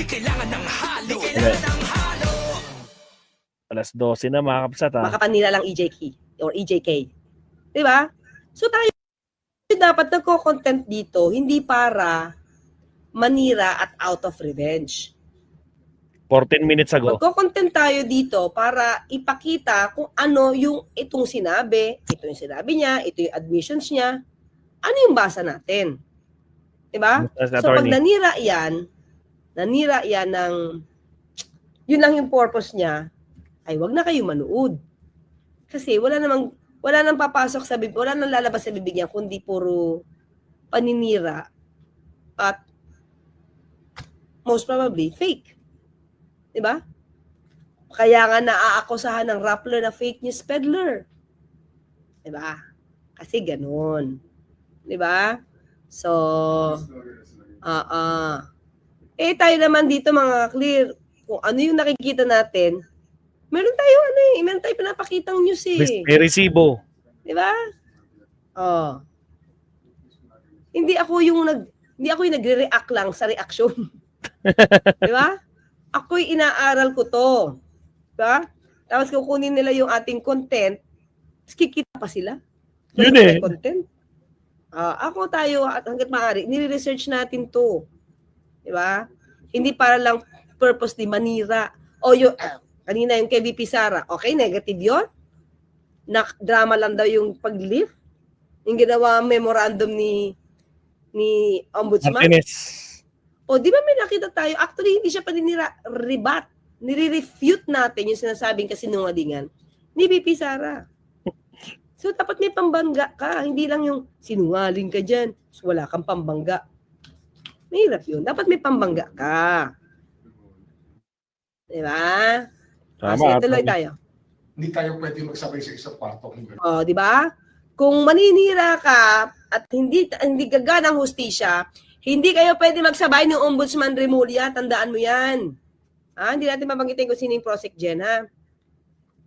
kailangan ng halo. Alas 12 na mga kapsat ha. Makapanila lang EJK or EJK. Di ba? So tayo dapat nagko-content dito, hindi para manira at out of revenge. 14 minutes ago. Magko-content tayo dito para ipakita kung ano yung itong sinabi, ito yung sinabi niya, ito yung admissions niya, ano yung basa natin. Diba? So pag nanira yan ng, yun lang yung purpose niya, ay wag na kayo manood. Kasi wala nang papasok sa bibig, wala nang lalabas sa bibig niya, kundi puro paninira at most probably fake. Diba? Kaya nga naaakusahan ng Rappler na fake news peddler. Diba? Kasi ganun. Diba? So, tayo naman dito mga clear, kung ano yung nakikita natin, meron tayo pinapakitang news eh. May resibo. Diba? Hindi ako yung nagre-react lang sa reaksyon. Diba? Ako'y inaaral ko to. Diba? Tapos kukunin nila yung ating content, kikita pa sila. Yun eh. Content. Ako tayo, at hanggat maaari, nire-research natin to. Diba? Hindi para lang purposely manira. O yung, kanina yung kay VP Sara, okay, negative yun? Drama lang daw yung pag-lift? Yung ginawa memorandum ni Ombudsman? Martinez. O, di ba may nakita tayo? Actually, hindi siya rebat. Nire-refute natin yung sinasabing kasinungalingan ni VP Sara. So, dapat may pambangga ka. Hindi lang yung sinungaling ka dyan. So, wala kang pambangga. Mahirap yun. Dapat may pambangga ka. Diba? Kasi tuloy tayo. Hindi tayo pwede magsabay sa isang kwarto. O, di ba? Kung maninira ka at hindi gagana ang hustisya, hindi kayo pwede magsabay ng Ombudsman Remulla. Tandaan mo yan. Hindi natin mabanggitin kung sino yung Prosec Gen, ha?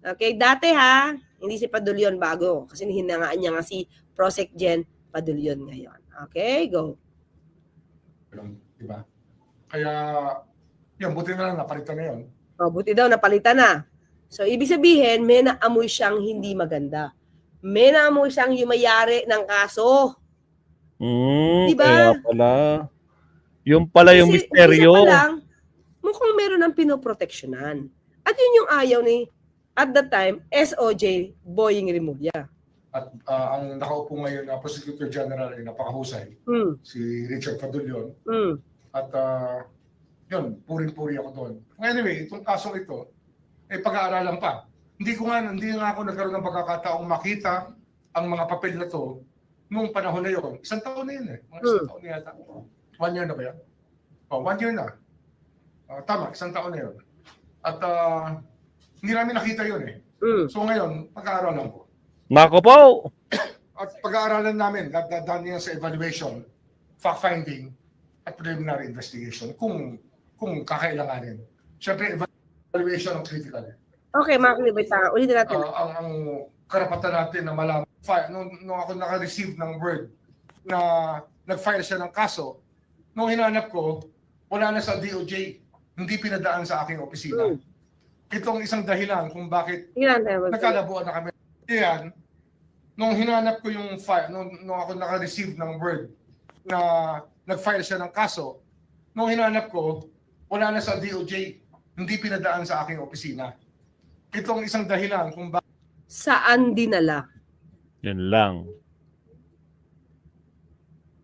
Okay, dati ha, hindi si Padulyon bago. Kasi hinangaan niya nga si Prosec Gen Padulyon ngayon. Okay, go. Diba? Kaya, yan, buti na lang, napalitan na yun. Buti daw, napalitan na. So, ibig sabihin, may naamoy siyang hindi maganda. May naamoy siyang yumayari ng kaso. Diba? Kaya pala. Yung pala yung Kasi misteryo. Kasi lang, mukhang meron ng pinoproteksyonan. At yun yung ayaw ni, at that time, SOJ Boying Remulla. At ang nakaupo ngayon na Prosecutor General ay napakahusay, si Richard Padulyon. At yun, puring-puri ako doon. Anyway, itong kasong ito, pag-aaralan pa. Hindi nga ako nagkaroon ng pagkakataong makita ang mga papel na to nung panahon na yun. Isang taon na yun eh. Mga isang taon na yata. 1 year na ba yan? 1 year na. Tama, isang taon na yun. At hindi namin nakita yun eh. So ngayon, pag-aaralan ko. Nako po! At pag-aaralan namin, dadaan niya sa evaluation, fact-finding, at preliminary investigation kung kakailanganin. Siyempre, evaluation ang critical. Okay, mga kalibay, ulitin natin. Ang karapatan natin na malaman. Nung ako naka-receive ng word na nag-file siya ng kaso, nung hinanap ko, wala na sa DOJ, hindi pinadaan sa aking opisina. Itong isang dahilan kung bakit nagkalabuan na kami. Yan, nung hinanap ko yung file, nung ako naka-receive ng word na nag-file siya ng kaso, nung hinanap ko, wala na sa DOJ, hindi pinadaan sa aking opisina. Itong isang dahilan kung bakit. Saan dinala? Yun lang.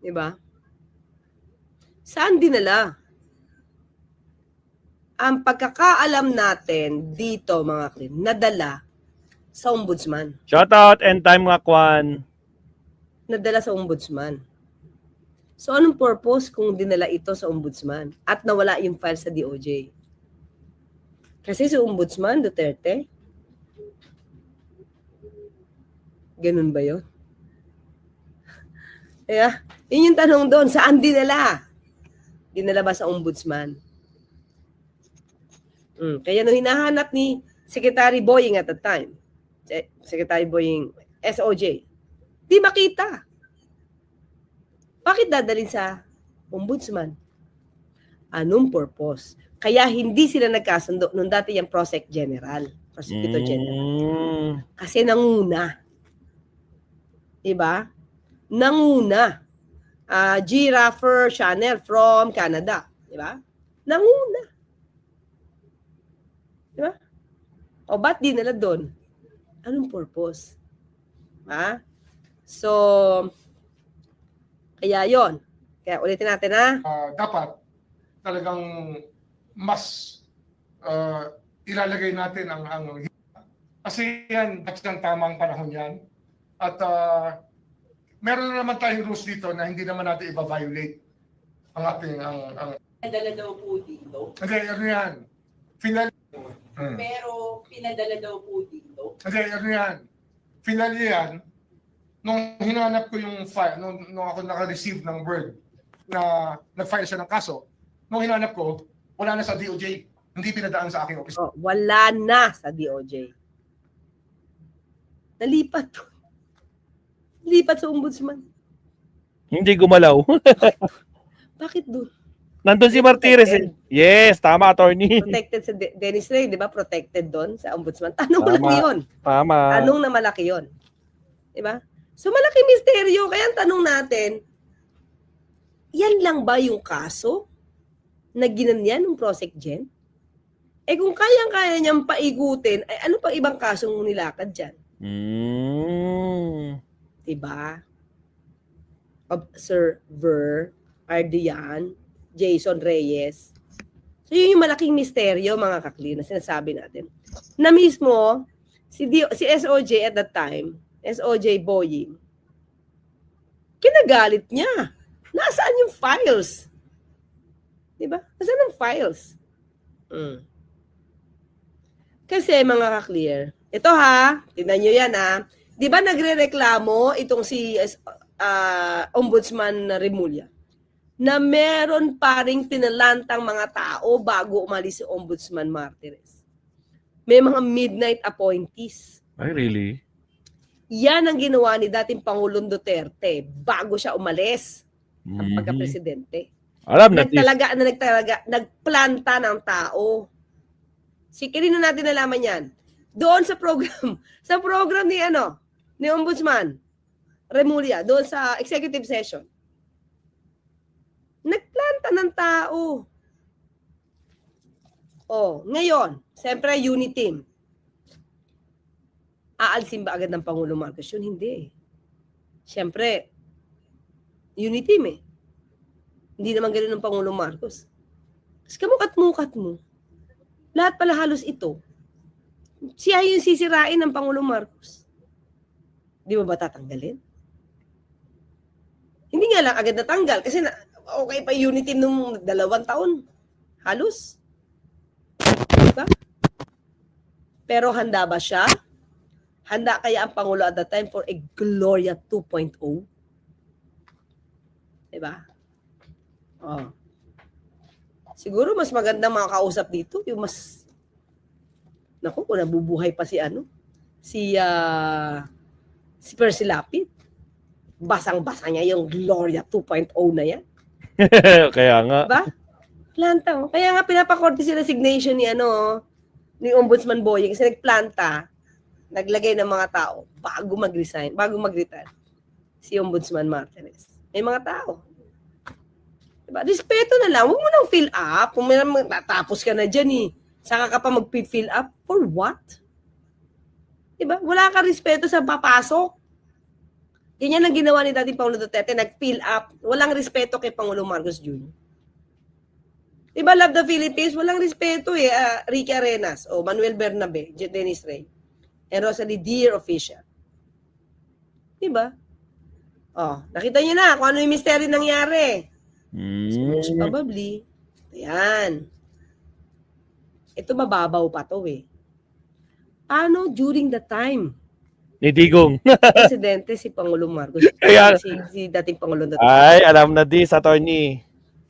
Diba? Saan dinala? Ang pagkakaalam natin dito, mga krim, nadala sa Ombudsman. Shout out and time nga Kwan. Nadala sa Ombudsman. So, anong purpose kung dinala ito sa Ombudsman at nawala yung file sa DOJ? Kasi si Ombudsman Duterte, ganun ba yun? Kaya, yun yung tanong doon, saan dinala? Dinala ba sa Ombudsman? Kaya nung hinahanap ni Secretary Boying at that time, Secretary Boying, SOJ, di makita. Bakit dadalhin sa Ombudsman? Anong purpose? Kaya hindi sila nagkasundo nung dati yung Prosec General, Prosecutor General. Kasi nanguna. Diba? Nanguna. G. Raffer Chanel from Canada. Diba? Nanguna. Diba? O ba't di nila doon? Anong purpose? Ha? So, kaya yon. Kaya ulitin natin ha. Dapat talagang mas ilalagay natin ang kasi yan, that's ang tamang panahon yan. At meron na naman tayong rules dito na hindi naman natin i-violate ang ating Pinadala daw po dito. Hindi, ano yan? Pero pinadala daw po dito. Hindi, ano yan? Finally yan, nung hinanap ko yung file, nung ako naka-receive ng word na nag-file siya ng kaso, nung hinanap ko, wala na sa DOJ. Hindi pinadaan sa aking office. Oh, wala na sa DOJ. Nalipat. Lipat sa ombudsman. Hindi gumalaw. Bakit doon? Nandun si Martirez. Yes, tama, attorney. Protected sa Dennis Ray, di ba? Protected doon sa ombudsman. Tanong Tama. lang yun. Tama. Tanong na malaki yun. Di ba? So malaki misteryo. Kaya ang tanong natin, yan lang ba yung kaso na ginanyan ng Prosec Gen? Eh kung kayang-kaya niyang paikutin, ay ano pang ibang kasong nilakad dyan? Diba? Observer, Ardian, Jason Reyes. So yun yung malaking misteryo mga kakli na sinasabi natin. Na mismo, si SOJ at that time, SOJ Boying, kinagalit niya. Nasaan yung files? Diba? Nasaan yung files? Kasi mga ka-clear, ito ha, tignan nyo yan ha, di ba nagre-reklamo itong si Ombudsman Remulla na meron pa ring tinalantang mga tao bago umalis si Ombudsman Martirez. May mga midnight appointees. Ay, really? Yan ang ginawa ni dating Pangulong Duterte bago siya umalis ang pagka-presidente. Alam na. Nagplanta ng tao. Si kanino natin nalaman yan? Doon sa program ni Ombudsman Remulla, doon sa executive session. Nagplanta ng tao. Oh, ngayon, siyempre unit team. Aalsin ba agad ng Pangulo Marcos yun? Hindi. Siyempre, unit team eh. Hindi naman ganun ng Pangulo Marcos. Kasi kamukat-mukat mo. Lahat pala halos ito. Siya yung sisirain ng Pangulo Marcos. Di ba tatanggalin? Hindi nga lang agad natanggal kasi okay pa unity nung 2 taon. Halos. Diba? Pero handa ba siya? Handa kaya ang Pangulo at that time for a Gloria 2.0? Diba? Oh. Siguro mas magandang mga kausap dito, yung mas kung nabubuhay pa si Percy Lapid. Basang-basa niya yung Gloria 2.0 na yan. Kaya nga. Diba? Planta. Kaya nga pinapakorte sila resignation ni Ombudsman Boying kasi nagplanta, naglagay ng mga tao bago mag-resign, bago mag-retire si Ombudsman Martirez. May mga tao. Diba? Respeto na lang. Huwag mo nang fill up. Kung may tatapos ka na dyan saka ka pa mag-fill up. For what? Diba? Wala ka respeto sa papasok. Ganyan ang ginawa ni dating Pangulo Duterte. Nag-fill up. Walang respeto kay Pangulo Marcos Jr. Diba, Love the Philippines? Walang respeto Ricky Arenas, Manuel Bernabe, Dennis Ray, and Rosalie, dear official. Diba? Nakita niyo na kung ano yung mystery nangyari. Most probably. Ayan. Ito mababaw pa to Paano during the time? Ni Digong. Presidente si Pangulong Marcos. Kaya, si dating Pangulong Duterte. ay, alam na this, attorney.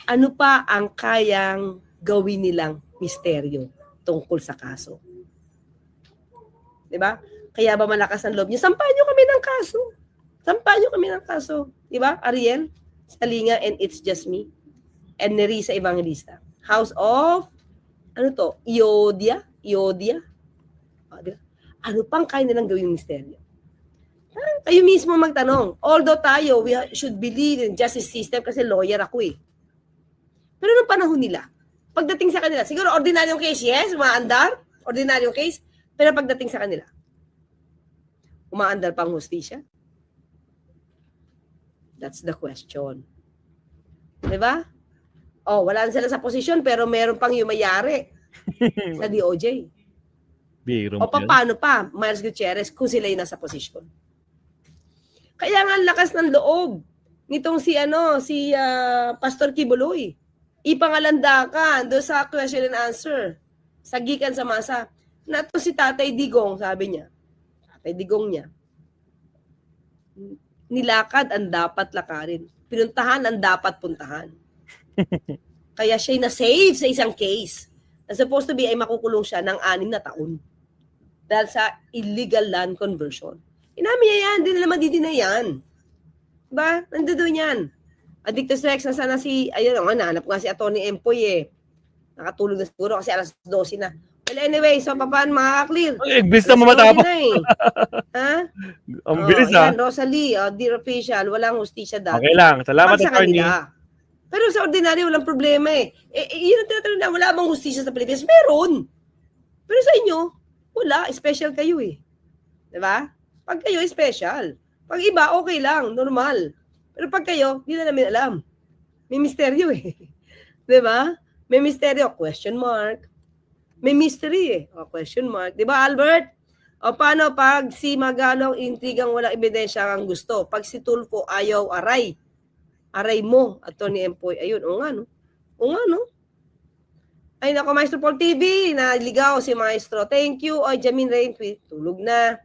Ano pa ang kayang gawin nilang misteryo tungkol sa kaso? Diba? Kaya ba malakas ang loob niyo? Sampahan niyo kami ng kaso. Sampahan niyo kami ng kaso. Diba? Ariel, Salinga, and It's Just Me. And Nerissa Evangelista. House of, ano to? Iodia? Diba? Ano pang kaya nilang gawing misteryo? Kayo mismo magtanong. Although tayo, we should believe in justice system kasi lawyer ako eh. Pero nung panahon nila, pagdating sa kanila, siguro ordinaryong case, yes, umaandar, ordinaryong case, pero pagdating sa kanila, umaandar pang hustisya? That's the question. Diba? Oh, wala na sila sa posisyon, pero meron pang yumayari sa DOJ. Biro O paano pa, Miles Gutierrez, kung sila yung nasa posisyon? Kaya nga ang lakas ng loob nitong si Pastor Kibuloy. Ipangalanda ka doon sa question and answer. Sa Gikan sa Masa. Na to si Tatay Digong, sabi niya. Tatay Digong niya. Nilakad ang dapat lakarin. Pinuntahan ang dapat puntahan. Kaya siya'y na-save sa isang case. Na supposed to be ay makukulong siya ng 6 na taon. Dahil sa illegal land conversion. Inamin niya yan, hindi nila madidina yan. Diba? Nandoon yan. Addictus Rex, nasaan na nahanap nga si Atty. Empoy eh. Nakatulog na siguro kasi alas 12 na. Well, anyway, so paano makaka-clear? Bilis na mamatapos. Ha? Ang bilis ha. Yan, Rosalie, dear official, walang hustisya dati. Okay lang. Salamat, Sa attorney. kanila. Pero sa ordinary, walang problema eh. Yun ang tinatanong na, wala bang hustisya sa Pilipinas? Meron. Pero sa inyo, wala. Special kayo eh. Diba? Pag kayo, special. Pag iba, okay lang. Normal. Pero pag kayo, hindi na namin alam. May misteryo eh. Diba? May misteryo. Question mark. May mystery eh. Question mark. Diba, Albert? O paano pag si Magalong intrigang walang ebidensya ang gusto? Pag si Tulfo ayaw aray. Aray mo, Atty. Empoy. Ayun, o nga no? Ay nako, Maestro Paul TV, naligaw si Maestro. Thank you. O, Jamin Rain, tulog na.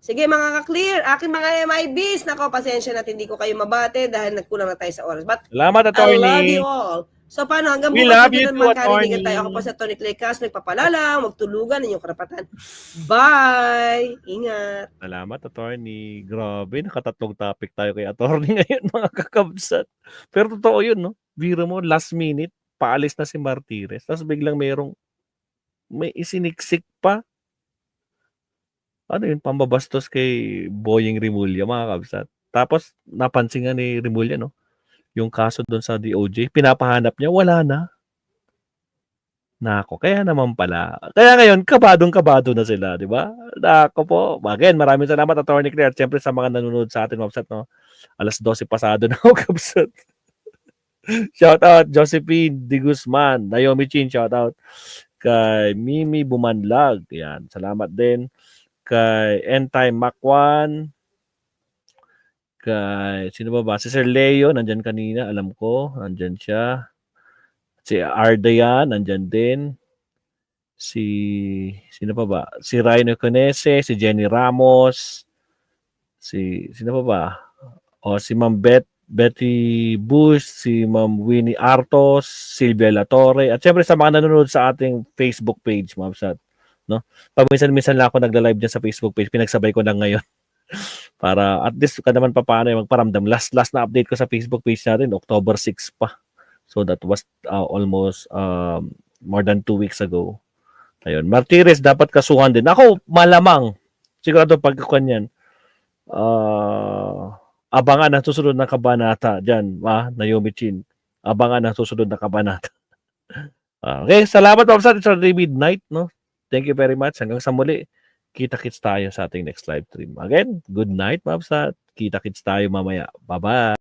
Sige mga ka-clear, aking mga MIBs, nako, pasensya na hindi ko kayo mabate dahil nagkulang na tayo sa oras. But Salamat, I attorney. love you all. So paano, hanggang We bukas love na you naman too, karinigan attorney. tayo. Ako po sa Tony Clay Cast, nagpapalala, magtulugan, inyong karapatan. Bye! Ingat! Salamat, attorney. Grabe, nakatatlong topic tayo kay attorney ngayon, mga kakabsat. Pero totoo yun, no? Biro mo, last minute, paalis na si Martires. Tapos biglang may isiniksik pa. Ano yun, pambabastos kay Boying Rimulya, mga kabsat. Tapos, napansin nga ni Rimulya, no? Yung kaso doon sa DOJ, pinapahanap niya, wala na. Nako, kaya naman pala. Kaya ngayon, kabadong-kabado na sila, di ba? Nako po. Again, maraming salamat, Atty. Claire. Siyempre sa mga nanonood sa atin, kabsat, no? Alas 12 pasado na ako, kabsat. Shout out, Josephine Di Guzman, Naomi Chin, shout out. Kay Mimi Bumanlag, yan. Salamat din. Kay Entay Makwan, kay, sino ba? Si Sir Leo, nandyan kanina, alam ko, nandyan siya. Si Ardayan, nandyan din. Sino pa ba? Si Rhino Conese, si Jenny Ramos, sino pa ba? O, si Ma'am Betty Bush, si Ma'am Winnie Artos, Silvia Latorre, at syempre sa mga nanonood sa ating Facebook page, Ma'am Sat. No? Pag minsan lang ako nagla-live dyan sa Facebook page, pinagsabay ko lang ngayon. Para at least ka naman paano magparamdam. Last na update ko sa Facebook page natin, October 6 pa. So that was almost more than 2 weeks ago. Ayun. Martires, dapat kasuhan din. Ako, malamang. Sigurado pagkakuan yan. Abangan ang susunod na kabanata dyan, Naomi Chin. Abangan ang susunod na kabanata. Okay, salamat po sa midnight, no? Thank you very much. Hanggang sa muli, kita-kits tayo sa ating next live stream. Again, good night, Mabsat. Kita-kits tayo mamaya. Bye-bye.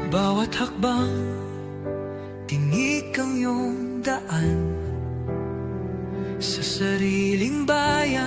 Bawat hakbang, tinik ang iyong daan sa sariling bayan.